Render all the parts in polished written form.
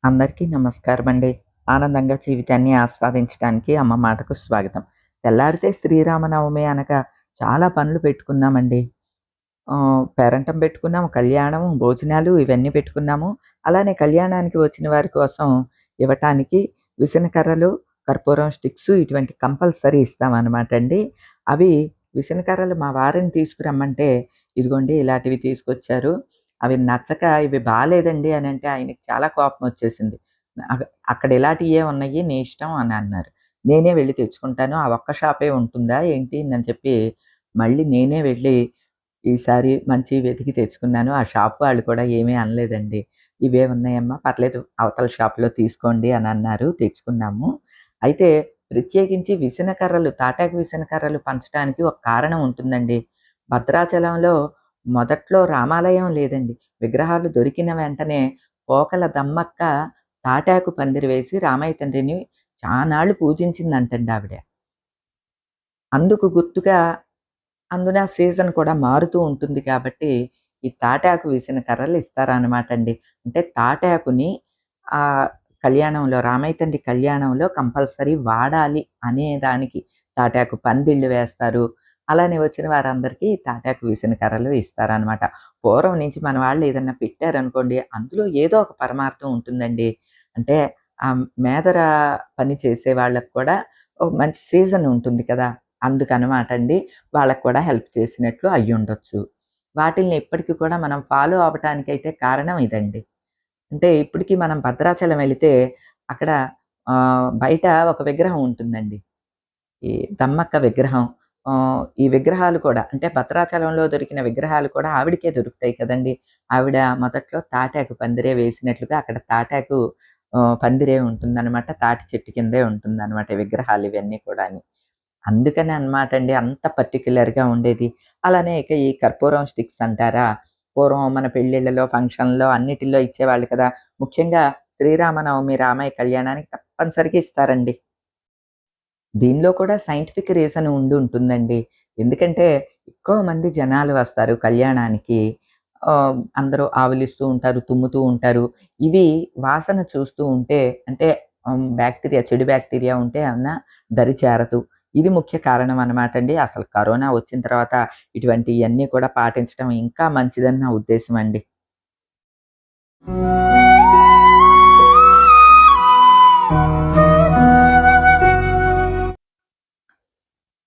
అందరికీ నమస్కారం అండి. ఆనందంగా జీవితాన్ని ఆస్వాదించడానికి అమ్మ మాటకు స్వాగతం. తెల్లారితే శ్రీరామనవమి అనగా చాలా పనులు పెట్టుకున్నామండి. పేరంటం పెట్టుకున్నాము, కళ్యాణం, భోజనాలు ఇవన్నీ పెట్టుకున్నాము. అలానే కళ్యాణానికి వచ్చిన వారి కోసం ఇవ్వటానికి విసనకర్రలు, కర్పూరం స్టిక్స్ ఇటువంటి కంపల్సరీ ఇస్తామనమాట అండి. అవి విసనకర్రలు మా వారిని తీసుకురమ్మంటే, ఇదిగోండి ఇలాంటివి తీసుకొచ్చారు. అవి నచ్చక ఇవి బాలేదండి అనంటే ఆయనకి చాలా కోపమొచ్చేసింది. అక అక్కడ ఇలాంటియే ఉన్నాయి నీ ఇష్టం అని అన్నారు. నేనే వెళ్లి తెచ్చుకుంటాను. ఆ ఒక్క షాపే ఉంటుందా ఏంటి అని చెప్పి మళ్ళీ నేనే వెళ్ళి ఈసారి మంచియి వెతికి తెచ్చుకున్నాను. ఆ షాప్ వాళ్ళు కూడా ఏమీ అనలేదండి. "ఇవే ఉన్నాయమ్మా పర్లేదు అవతల షాప్‌లో తీసుకోండి" అని అన్నారు. తెచ్చుకున్నాము. అయితే ప్రత్యేకించి విసనకర్రలు, తాటాకు విసనకర్రలు పంచటానికి ఒక కారణం ఉంటుందండి. భద్రాచలంలో మొదట్లో రామాలయం లేదండి. విగ్రహాలు దొరికిన వెంటనే పోకల దమ్మక్క తాటాకు పందిరి వేసి రామయ్య తండ్రిని చానాళ్లు పూజించిందంటండి ఆవిడ. అందుకు గుర్తుగా అందున సీజన్ కూడా మారుతూ ఉంటుంది కాబట్టి, ఈ తాటాకు వీసిన కర్రలు ఇస్తారనమాటండి. అంటే తాటాకుని ఆహ్, కళ్యాణంలో రామయ్య తండ్రి కళ్యాణంలో కంపల్సరీ వాడాలి అనే దానికి తాటాకు పందిళ్ళు వేస్తారు. అలానే వచ్చిన వారందరికీ తాటాకు వీసిన కర్రలు ఇస్తారనమాట. పూర్వం నుంచి మన వాళ్ళు ఏదన్నా పెట్టారనుకోండి, అందులో ఏదో ఒక పరమార్థం ఉంటుందండి. అంటే మేదర పని చేసే వాళ్ళకి కూడా ఒక మంచి సీజన్ ఉంటుంది కదా! అందుకనమాట అండి. వాళ్ళకి కూడా హెల్ప్ చేసినట్లు అయ్యుండొచ్చు. వాటిల్ని ఇప్పటికి కూడా మనం ఫాలో అవ్వటానికైతే కారణం ఇదండి. అంటే ఇప్పటికి మనం భద్రాచలం వెళితే అక్కడ బయట ఒక విగ్రహం ఉంటుందండి. ఈ దమ్మక్క విగ్రహం. ఈ విగ్రహాలు కూడా అంటే భద్రాచలంలో దొరికిన విగ్రహాలు కూడా ఆవిడకే దొరుకుతాయి కదండీ! ఆవిడ మొదట్లో తాటాకు పందిరే వేసినట్లుగా అక్కడ తాటాకు పందిరే ఉంటుందనమాట. తాటి చెట్టు కిందే ఉంటుందనమాట విగ్రహాలు ఇవన్నీ కూడాని. అందుకనే అనమాట అండి అంత పర్టిక్యులర్‌గా ఉండేది. అలానే ఇక ఈ కర్పూరం స్టిక్స్ అంటారా? పూర్వం మన పెళ్ళిళ్ళలో, ఫంక్షన్‌లో అన్నిటిల్లో ఇచ్చేవాళ్ళు కదా! ముఖ్యంగా శ్రీరామనవమి, రామయ్య కళ్యాణానికి తప్పనిసరిగా ఇస్తారండి. దీనిలో కూడా సైంటిఫిక్ రీజన్ ఉంటుందండి. ఎందుకంటే ఎక్కువ మంది జనాలు వస్తారు కళ్యాణానికి. అందరూ ఆవులిస్తూ ఉంటారు, తుమ్ముతూ ఉంటారు. ఇవి వాసన చూస్తూ ఉంటే అంటే బాక్టీరియా చెడు బాక్టీరియా ఉంటే ఏమన్నా దరి చేరదు. ఇది ముఖ్య కారణం అనమాట అండి. అసలు కరోనా వచ్చిన తర్వాత ఇటువంటియన్నీ కూడా పాటించడం ఇంకా మంచిదని నా ఉద్దేశం అండి.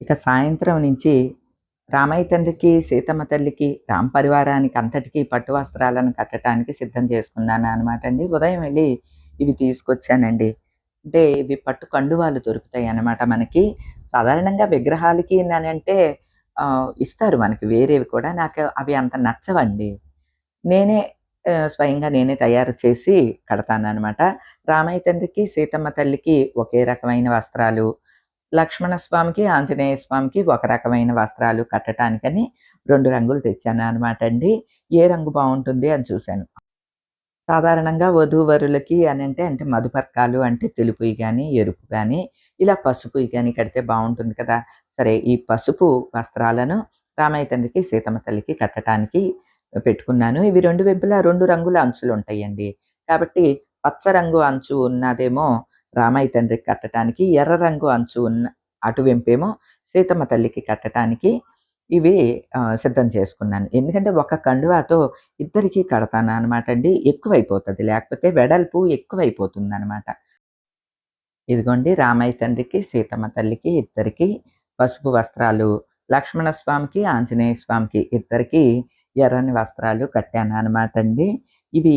ఇక సాయంత్రం నుంచి రామయ్య తండ్రికి, సీతమ్మ తల్లికి, రామ పరివారానికి అంతటికి పట్టు వస్త్రాలను కట్టటానికి సిద్ధం చేసుకున్నాననమాట అండి. ఉదయం వెళ్లి ఇవి తీసుకొచ్చానండి. అంటే ఇవి పట్టు కండువాలు దొరుకుతాయన్నమాట మనకి. సాధారణంగా విగ్రహాలకి ననంటే ఇస్తారు మనకి వేరేవి కూడా. నాకు అవి అంత నచ్చవండి. నేనే స్వయంగా నేనే తయారు చేసి కడతాననమాట. రామయ్య తండ్రికి, సీతమ్మ తల్లికి ఒకే రకమైన వస్త్రాలు, లక్ష్మణ స్వామికి, ఆంజనేయ స్వామికి ఒక రకమైన వస్త్రాలు కట్టటానికని 2 రంగులు తెచ్చాననమాట అండి. ఏ రంగు బావుంటుంది అని చూశాను. సాధారణంగా వధూవరులకి అనంటే అంటే మధుపర్కాలు అంటే తెలుపుయి గాని, ఎరుపు గాని, ఇలా పసుపుయి గాని కడితే బావుంటుంది కదా! సరే ఈ పసుపు వస్త్రాలను రామయ్య తండ్రికి, సీతమ్మ తల్లికి కట్టటానికి పెట్టుకున్నాను. ఇవి 2 వైపులా 2 రంగుల అంచులుంటాయండి. కాబట్టి పచ్చ రంగు అంచు ఉన్నదేమో రామయ్య తండ్రికి కట్టటానికి, ఎర్ర రంగు అంచు ఉన్న అటువైపేమో సీతమ్మ తల్లికి కట్టటానికి ఇవి సిద్ధం చేసుకున్నాను. ఎందుకంటే ఒక కండువాతో ఇద్దరికీ కడతాననమాట అండి. ఎక్కువైపోతది. లేకపోతే వెడల్పు ఎక్కువైపోతుందనమాట. ఇదిగోండి రామయ్య తండ్రికి, సీతమ్మ తల్లికి ఇద్దరికీ పసుపు వస్త్రాలు, లక్ష్మణ స్వామికి, ఆంజనేయ స్వామికి ఇద్దరికీ ఎర్రని వస్త్రాలు కట్టాననమాట అండి. ఇవి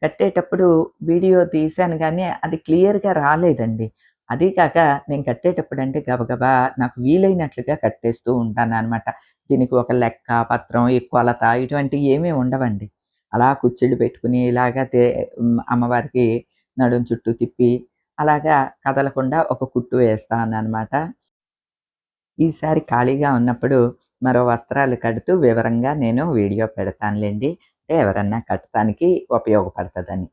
కట్టేటప్పుడు వీడియో తీశాను గానీ, అది క్లియర్‌గా రాలేదండి. అదీ కాక నేను కట్టేటప్పుడంటే గబగబా నాకు వీలైనట్లుగా కట్టేస్తూ ఉంటాననమాట. దీనికి ఒక లెక్క, పత్రం, ఈ కొలత ఇటువంటివి ఏమీ ఉండవండి. అలా కుచ్చిళ్ళు పెట్టుకుని ఇలాగా అమ్మవారికి నడుం చుట్టూ తిప్పి అలాగా కదలకుండా ఒక కుట్టు వేస్తాననమాట. ఈసారి ఖాళీగా ఉన్నప్పుడు మరో వస్త్రాలు కడుతూ వివరంగా నేను వీడియో పెడతానులెండి. అంటే ఎవరన్నా కట్టడానికి ఉపయోగపడతదని.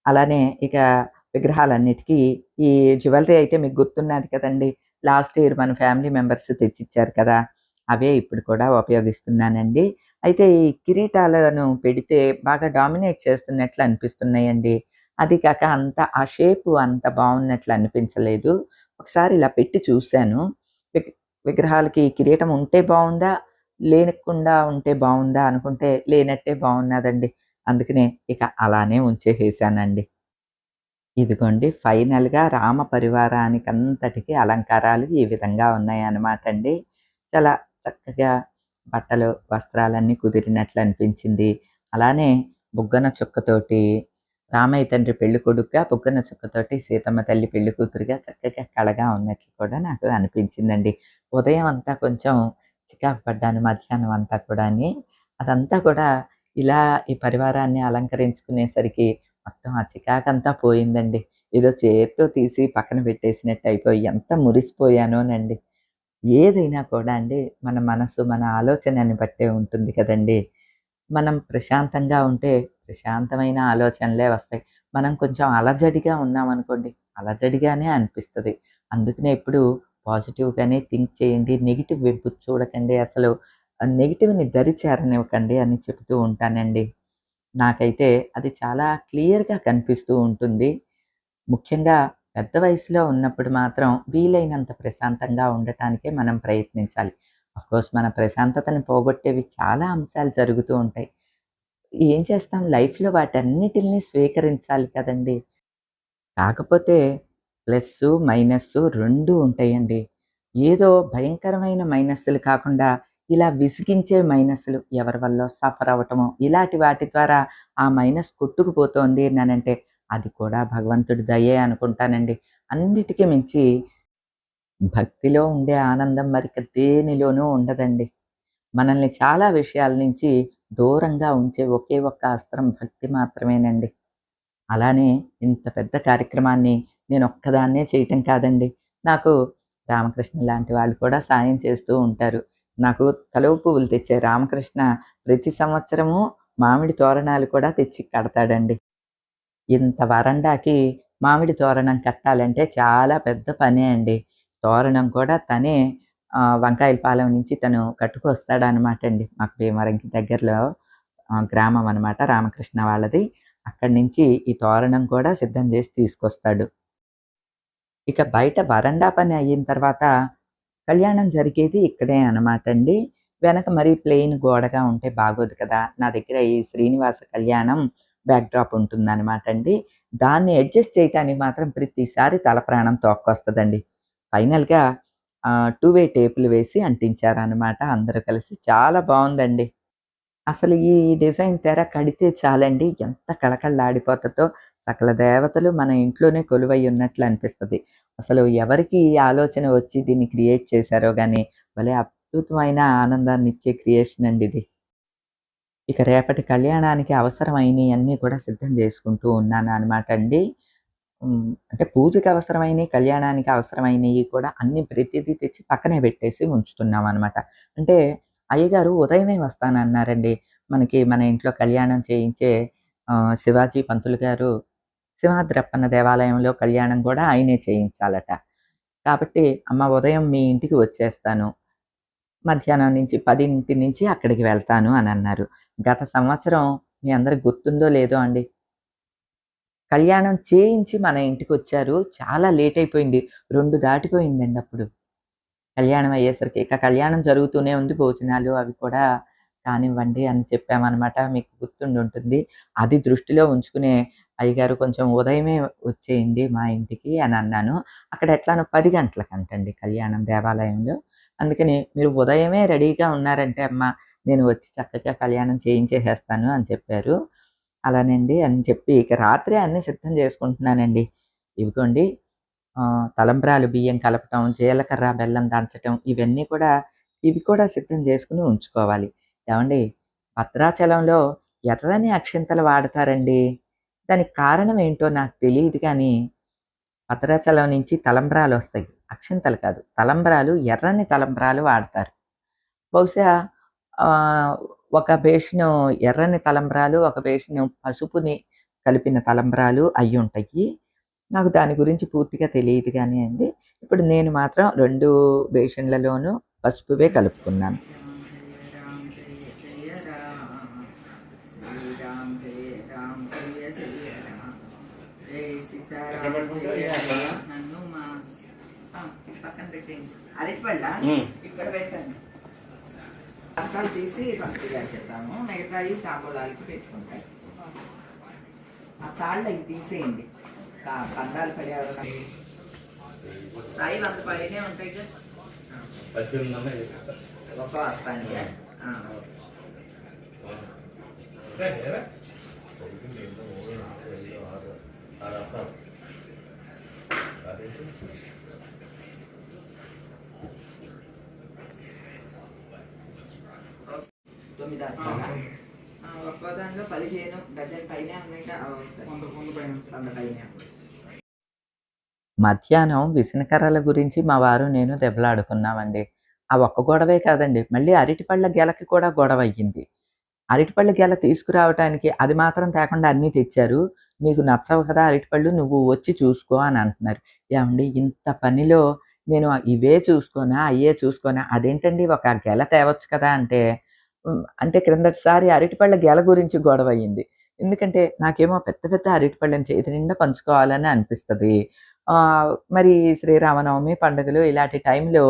అలానే ఇక విగ్రహాలన్నిటికీ ఈ జ్యువెల్లరీ అయితే మీకు గుర్తున్నది కదండీ! లాస్ట్ ఇయర్ మన ఫ్యామిలీ మెంబర్స్ తెచ్చిచ్చారు కదా! అవే ఇప్పుడు కూడా ఉపయోగిస్తున్నానండి. అయితే ఈ కిరీటాలను పెడితే బాగా డామినేట్ చేస్తున్నట్లు అనిపిస్తున్నాయండి. అది కాక ఆ షేపు అంత బావున్నట్లు అనిపించలేదు. ఒకసారి ఇలా పెట్టి చూసాను. విగ్ విగ్రహాలకి కిరీటం ఉంటే బావుందా? లేకుండా ఉంటే బావుందా? అనుకుంటే లేనట్టే బావున్నదండి. అందుకనే ఇక అలానే ఉంచేసేసానండి. ఇదిగోండి ఫైనల్‌గా రామ పరివారానికంతటికి అలంకారాలు ఈ విధంగా ఉన్నాయన్నమాటండి. చాలా చక్కగా బట్టలు, వస్త్రాలన్నీ కుదిరినట్లు అనిపించింది. అలానే బుగ్గన చుక్కతోటి రామయ్య తండ్రి పెళ్ళికొడుకుగా, బుగ్గన చుక్కతోటి సీతమ్మ తల్లి పెళ్లి కూతురుగా చక్కగా కళగా ఉన్నట్లు కూడా నాకు అనిపించిందండి. ఉదయం అంతా కొంచెం చికాకు పడ్డాను మధ్యాహ్నం అంతా కూడాని. అదంతా కూడా ఇలా ఈ పరివారాన్ని అలంకరించుకునేసరికి మొత్తం ఆ చికాకంతా పోయిందండి. ఏదో చేత్తో తీసి పక్కన పెట్టేసినట్టు అయిపోయి ఎంత మురిసిపోయానోనండి. ఏదైనా కూడా అండి మన మనసు, మన ఆలోచనని బట్టే ఉంటుంది కదండీ! మనం ప్రశాంతంగా ఉంటే ప్రశాంతమైన ఆలోచనలే వస్తాయి. మనం కొంచెం అలజడిగా ఉన్నామనుకోండి, అలజడిగానే అనిపిస్తది. అందుకనే ఎప్పుడు పాజిటివ్‌గానే థింక్ చేయండి. నెగెటివ్ వైపు చూడకండి. అసలు నెగెటివ్‌ని దరి చేరనివ్వకండి అని చెప్తూ ఉంటానండి. నాకైతే అది చాలా క్లియర్‌గా కనిపిస్తూ ఉంటుంది. ముఖ్యంగా పెద్ద వయసులో ఉన్నప్పుడు మాత్రం వీలైనంత ప్రశాంతంగా ఉండటానికే మనం ప్రయత్నించాలి. ఆఫ్‌కోర్స్ మన ప్రశాంతతను పోగొట్టేవి చాలా అంశాలు జరుగుతూ ఉంటాయి. ఏం చేస్తాం లైఫ్‌లో వాటన్నిటిల్ని స్వీకరించాలి కదండీ! కాకపోతే ప్లస్సు, మైనస్సు 2 ఉంటాయండి. ఏదో భయంకరమైన మైనస్సులు కాకుండా, ఇలా విసిగించే మైనస్సులు ఎవరి వల్లో సఫర్ అవ్వటమో, ఇలాంటి వాటి ద్వారా ఆ మైనస్ కొట్టుకుపోతోంది అనంటే, అది కూడా భగవంతుడి దయే అనుకుంటానండి. అన్నిటికి మించి భక్తిలో ఉండే ఆనందం మరిక దేనిలోనూ ఉండదండి. మనల్ని చాలా విషయాల నుంచి దూరంగా ఉంచే ఒకే ఒక్క అస్త్రం భక్తి మాత్రమేనండి. అలానే ఇంత పెద్ద కార్యక్రమాన్ని నేనొక్కదాన్నే చేయటం కాదండి. నాకు రామకృష్ణ లాంటి వాళ్ళు కూడా సాయం చేస్తూ ఉంటారు. నాకు కలువ పువ్వులు తెచ్చే రామకృష్ణ ప్రతి సంవత్సరము మామిడి తోరణాలు కూడా తెచ్చి కడతాడండి. ఇంత వరండాకి మామిడి తోరణం కట్టాలంటే చాలా పెద్ద పనే అండి. తోరణం కూడా తనే వంకాయలపాలెం నుంచి తను కట్టుకొస్తాడనమాటండి. మాకు భీమవరంకి దగ్గరలో గ్రామం అనమాట రామకృష్ణ వాళ్ళది. అక్కడి నుంచి ఈ తోరణం కూడా సిద్ధం చేసి తీసుకొస్తాడు. ఇక బయట వరండా పని అయిన తర్వాత కళ్యాణం జరిగేది ఇక్కడే అనమాటండి. వెనక మరి ప్లెయిన్ గోడగా ఉంటే బాగోదు కదా! నా దగ్గర ఈ శ్రీనివాస కళ్యాణం బ్యాక్‌డ్రాప్ ఉంటుందనమాటండి. దాన్ని అడ్జస్ట్ చేయటానికి మాత్రం ప్రతిసారి తల ప్రాణం తోక్కొస్తదండి. ఫైనల్‌గా 2 వే టేపులు వేసి అంటించారనమాట అందరూ కలిసి. చాలా బావుందండి. అసలు ఈ డిజైన్ తెర కడితే చాలండి ఎంత కళకళలాడిపోతదో సకల దేవతలు మన ఇంట్లోనే కొలువై ఉన్నట్లు అనిపిస్తది. అసలు ఎవరికి ఈ ఆలోచన వచ్చి దీన్ని క్రియేట్ చేశారో గాని భలే అద్భుతమైన ఆనందాన్నిచ్చే క్రియేషన్ అండి ఇది. ఇక రేపటి కళ్యాణానికి అవసరమైనయన్నీ కూడా సిద్ధం చేసుకుంటూ ఉన్నాననమాట అండి. అంటే పూజకి అవసరమైనయి, కళ్యాణానికి అవసరమైనయి కూడా అన్నీ ప్రతిదీ తెచ్చి పక్కనే పెట్టేసి ఉంచుతున్నామనమాట. అంటే అయ్యగారు ఉదయమే వస్తానన్నారండి. మన ఇంట్లో కళ్యాణం చేయించే శివాజీ పంతులు గారు సింహాద్రప్పన్న దేవాలయంలో కళ్యాణం గూడా ఆయనే చేయించాలట. కాబట్టి "అమ్మ ఉదయం మీ ఇంటికి వచ్చేస్తాను. మధ్యాహ్నం నుంచి 10 నుంచి అక్కడికి వెళ్తాను" అనన్నారు. గత సంవత్సరం మీ అందరికి గుర్తుందో లేదో అండి. కళ్యాణం చేయించి మన ఇంటికొచ్చారు. చాలా లేట్ అయిపోయింది. 2 దాటిపోయిందండి అప్పుడు. కళ్యాణం అయ్యేసరికి. ఇక కళ్యాణం జరుగుతూనే ఉంది. భోజనాలు అవి కూడా కానివ్వండి అని చెప్పామనమాట. మీకు గుర్తుండుంటుంది. అది దృష్టిలో ఉంచుకునే అయ్యగారు కొంచెం ఉదయమే వచ్చేయండి మా ఇంటికి అని అన్నాను. అక్కడ ఎట్లానో 10 గంటలకంటండి కళ్యాణం దేవాలయంలో. అందుకని మీరు ఉదయమే రెడీగా ఉన్నారంటే అమ్మ నేను వచ్చి చక్కగా కళ్యాణం చేయించేసేస్తాను అని చెప్పారు. అలానండి అని చెప్పి ఇక రాత్రే అన్నీ సిద్ధం చేసుకుంటున్నానండి. ఇవిగోండి తలంబ్రాలు బియ్యం కలపటం, జీలకర్ర, బెల్లం దంచటం ఇవి కూడా సిద్ధం చేసుకొని ఉంచుకోవాలి. ఏవండీ భద్రాచలంలో ఎర్రని అక్షింతలు వాడతారండి. దానికి కారణం ఏంటో నాకు తెలీదు గానీ, భద్రాచలం నుంచి తలంబ్రాలొస్తాయి. అక్షింతలు కాదు. ఎర్రని తలంబ్రాలు వాడతారు. బహుశా ఆహ్, ఒక బేషను ఎర్రని తలంబ్రాలు, ఒక బేషను పసుపుని కలిపిన తలంబ్రాలు అయ్యుంటయి. నాకు దాని గురించి పూర్తిగా తెలీదు గానీయండి. ఇప్పుడు నేను మాత్రం 2 బేషన్‌లలోనూ పసుపువే కలుపుకున్నాను. రామ్ జయ జయ రామ శ్రీరామ్ జయ రామ్ జయ జయ రామ నన్ను మా పక్కన పెట్టేయండి. అరటిపళ్ళ ఇక్కడ పెట్టండి. అర్థాలు తీసి పంపిగా చెప్తాము, మిగతాయి తాంబూలాలకి పెట్టుకుంటాయి. ఆ తాళ్ళు అవి తీసేయండి. పందాలు పడేవారు సాయి 100 పైనే ఉంటాయి కదా, ఒక వస్తాను. తొమ్మిది వస్తాను. ఒక్కో దాంట్లో 15 డజన్ పైన ఉన్నాయి. మధ్యాహ్నం విసనకర్రల గురించి మా వారు నేను దెబ్బలాడుకున్నామండి. ఆ ఒక్క గొడవే కాదండి, మళ్ళీ అరటిపళ్ళ గెలకి కూడా గొడవ అయ్యింది. అరటిపళ్ళ గెల తీసుకురావటానికి అది మాత్రం తేకుండా అన్నీ తెచ్చారు. నీకు నచ్చవు కదా అరటిపళ్ళు, నువ్వు వచ్చి చూసుకో అని అంటున్నారు. ఏమండి ఇంత పనిలో నేను ఇవే చూసుకోనా, అయ్యే చూసుకోనా, అదేంటండి ఒక గెల తేవచ్చు కదా అంటే, అంటే క్రిందటిసారి అరటిపళ్ళ గెల గురించి గొడవ అయ్యింది. ఎందుకంటే నాకేమో పెద్ద పెద్ద అరటిపళ్ళని చేతి నిండా పంచుకోవాలని అనిపిస్తది. మరి శ్రీరామనవమి పండుగలు ఇలాంటి టైంలో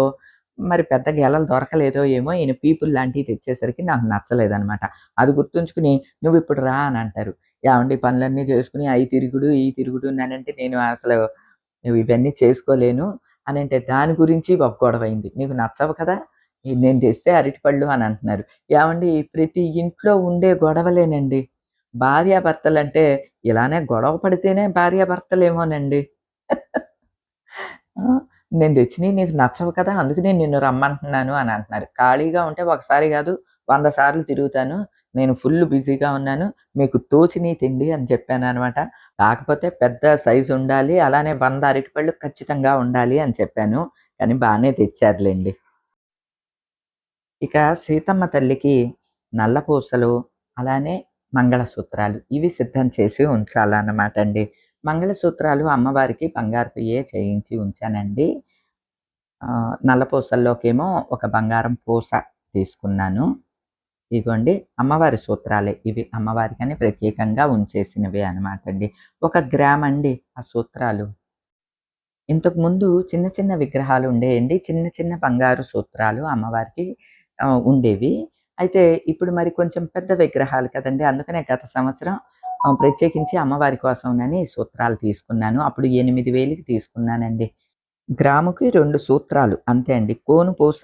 మరి పెద్ద గెలలు దొరకలేదో ఏమో, ఈయన పీపుల్ లాంటివి తెచ్చేసరికి నాకు నచ్చలేదనమాట. అది గుర్తుంచుకుని "నువ్విప్పుడు రా" అని అంటారు. ఏవండీ పనులన్నీ చేసుకుని అయి తిరుగుడు, ఈ తిరుగుడు అనంటే నేను అసలు ఇవన్నీ చేసుకోలేను అనంటే, దాని గురించి ఒక గొడవైంది. "నీకు నచ్చవు కదా! నేను తెస్తే అరటిపళ్ళు" అని అంటున్నారు. ఏవండీ ప్రతి ఇంట్లో ఉండే గొడవలేనండి. భార్యాభర్తలంటే ఇలానే గొడవ పడితేనే భార్యాభర్తలేమోనండి. నేను తెచ్చినయి నీకు నచ్చవు కదా! అందుకనే నిన్ను రమ్మంటున్నాను అని అంటున్నారు. ఖాళీగా ఉంటే ఒకసారి కాదు 100 సార్లు తిరుగుతాను. నేను ఫుల్ బిజీగా ఉన్నాను. మీకు తోచినయి తెండి అని చెప్పాననమాట. కాకపోతే పెద్ద సైజు ఉండాలి. అలానే 100 అరటిపళ్ళు ఖచ్చితంగా ఉండాలి అని చెప్పాను. కానీ బానే తెచ్చారులెండి. ఇక సీతమ్మ తల్లికి నల్లపూసలు, అలానే మంగళసూత్రాలు ఇవి సిద్ధం చేసి ఉంచాలన్నమాట అండి. మంగళసూత్రాలు అమ్మవారికి బంగారుపుయే చేయించి ఉంచానండి. నల్లపూసల్లోకేమో ఒక బంగారం పూస తీసుకున్నాను. ఇగోండి అమ్మవారి సూత్రాలే ఇవి, అమ్మవారికని ప్రత్యేకంగా ఉంచేసినవే అనమాట అండి. 1 గ్రామ్ అండి ఆ సూత్రాలు. ఇంతకుముందు చిన్న చిన్న విగ్రహాలు ఉండేయండి. చిన్న చిన్న బంగారు సూత్రాలు అమ్మవారికి ఉండేవి. అయితే ఇప్పుడు మరి కొంచెం పెద్ద విగ్రహాలు కదండీ! అందుకనే గత సంవత్సరం ప్రత్యేకించి అమ్మవారి కోసమని సూత్రాలు తీసుకున్నాను. అప్పుడు 8,000కి తీసుకున్నానండి. గ్రాముకి 2 సూత్రాలు అంతే అండి. కోను పూస,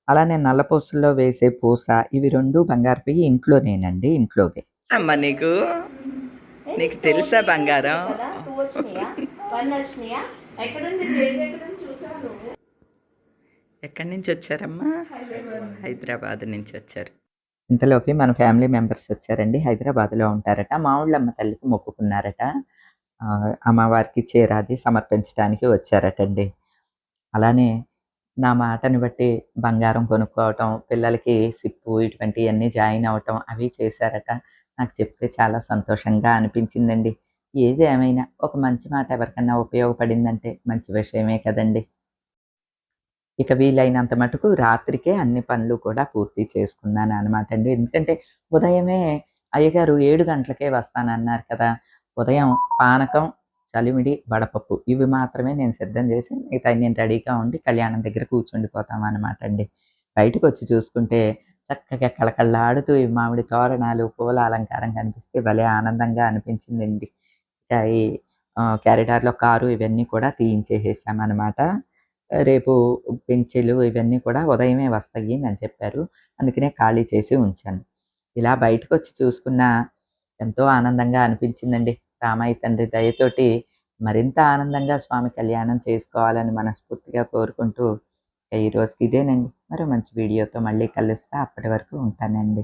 అలానే నల్ల పూసల్లో వేసే పూస ఇవి 2 బంగారుపియి ఇంట్లోనేనండి, ఇంట్లోవే. అమ్మ నీకు తెలుసా బంగారం? ఎక్కడి నుంచి వచ్చారమ్మా? హైదరాబాద్ నుంచి వచ్చారు. ఇంతలోకి మన ఫ్యామిలీ మెంబర్స్ వచ్చారండి. హైదరాబాద్‌లో ఉంటారట. మావుళ్ళమ్మ తల్లికి మొక్కుకున్నారట. అమ్మవారికి చీర అది సమర్పించడానికి వచ్చారటండి. అలానే నా మాటని బట్టి బంగారం కొనుక్కోవటం, పిల్లలకి సిప్పు ఇటువంటియన్నీ జాయిన్ అవ్వటం అవి చేశారట. నాకు చెప్తే చాలా సంతోషంగా అనిపించిందండి. ఏది ఏమైనా ఒక మంచి మాట ఎవరికన్నా ఉపయోగపడిందంటే మంచి విషయమే కదండీ! ఇక వీలైనంత మటుకు రాత్రికే అన్ని పనులు కూడా పూర్తి చేసుకున్నాననమాట అండి. ఎందుకంటే ఉదయమే అయ్యగారు 7 గంటలకే వస్తానన్నారు కదా! ఉదయం పానకం, చలిమిడి, వడపప్పు ఇవి మాత్రమే నేను సిద్ధం చేసి మిగతాయి నేను రెడీగా ఉండి కళ్యాణం దగ్గర కూర్చుండిపోతామనమాట అండి. బయటకొచ్చి చూసుకుంటే చక్కగా కళకళలాడుతూ ఈ మామిడి తోరణాలు, పూల అలంకారం కనిపిస్తే భలే ఆనందంగా అనిపించిందండి. ఇక ఈ కారిడార్‌లో కారు ఇవన్నీ కూడా తీయించేసేసామనమాట. రేపు పెంచెలు ఇవన్నీ కూడా ఉదయమే వస్తాయి అని చెప్పారు. అందుకనే ఖాళీ చేసి ఉంచాను. ఇలా బయటకొచ్చి చూసుకున్నా ఎంతో ఆనందంగా అనిపించిందండి. రామయ్య తండ్రి దయతోటి మరింత ఆనందంగా స్వామి కళ్యాణం చేసుకోవాలని మనస్ఫూర్తిగా కోరుకుంటూ ఈ రోజుకి ఇదేనండి. మరో మంచి వీడియోతో మళ్ళీ కలుస్తా. అప్పటి వరకు ఉంటానండి.